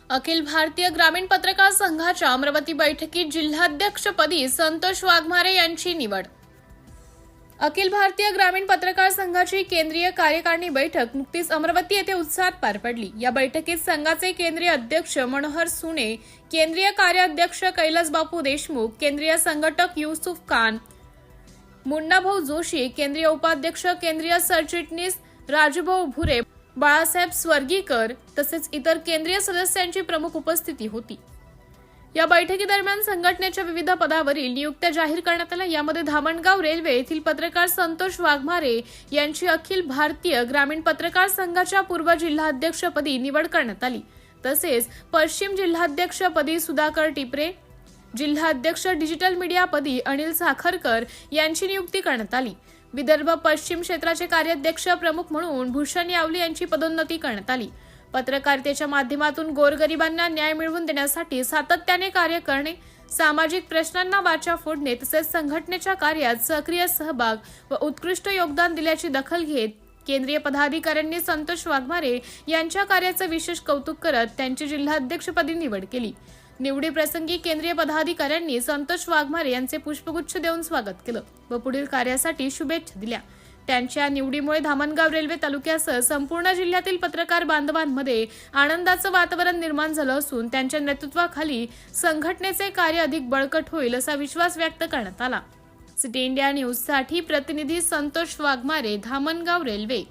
अखिल भारतीय ग्रामीण पत्रकार संघाच्या अमरावती बैठकीत जिल्हाध्यक्षपदी संतोष वाघमारे यांची निवड। अखिल भारतीय ग्रामीण पत्रकार संघाची केंद्रीय कार्यकारिणी बैठक नुकतीच अमरावती येथे उत्साहात पार पडली। या बैठकीत संघाचे केंद्रीय अध्यक्ष मनोहर सुने, केंद्रीय कार्याध्यक्ष कैलास बापू देशमुख, केंद्रीय संघटक युसुफ खान, मुन्नाभाऊ जोशी, केंद्रीय उपाध्यक्ष केंद्रीय सरचिटणीस राजूभाऊ भुरे, बाळासाहेब स्वर्गीकर तसेच इतर केंद्रीय सदस्यांची प्रमुख उपस्थिती होती। या बैठकीदरम्यान संघटनेच्या विविध पदावरील नियुक्त्या जाहीर करण्यात आल्या। यामध्ये धामणगाव रेल्वे येथील पत्रकार संतोष वाघमारे यांची अखिल भारतीय ग्रामीण पत्रकार संघाच्या पूर्व जिल्हाध्यक्षपदी निवड करण्यात आली। तसेच पश्चिम जिल्हाध्यक्षपदी सुधाकर टिपरे, जिल्हाध्यक्ष डिजिटल मीडियापदी अनिल साखरकर यांची नियुक्ती करण्यात आली। विदर्भ पश्चिम क्षेत्राचे कार्याध्यक्ष प्रमुख म्हणून भूषण यावले यांची पदोन्नती करण्यात आली। पत्रकारितेच्या माध्यमातून गोरगरिबांना न्याय मिळवून देण्यासाठी सातत्याने कार्य करणे, सामाजिक प्रश्नांना वाचा फोडणे तसेच संघटनेच्या कार्यात सक्रिय सहभाग व उत्कृष्ट योगदान दिल्याची दखल घेत केंद्रीय पदाधिकाऱ्यांनी संतोष वाघमारे यांच्या कार्याचे विशेष कौतुक करत त्यांची जिल्हाध्यक्षपदी निवड केली। निवडीप्रसंगी केंद्रीय पदाधिकाऱ्यांनी संतोष वाघमारे यांचे पुष्पगुच्छ देऊन स्वागत केलं व पुढील कार्यासाठी शुभेच्छा दिल्या। त्यांच्या निवडीमुळे धामणगाव रेल्वे तालुक्यासह संपूर्ण जिल्ह्यातील पत्रकार बांधवांमध्ये आनंदाचं वातावरण निर्माण झालं असून त्यांच्या नेतृत्वाखाली संघटनेचे कार्य अधिक बळकट होईल असा विश्वास व्यक्त करण्यात आला। सिटी इंडिया न्यूजसाठी प्रतिनिधी संतोष वाघमारे, धामणगाव रेल्वे।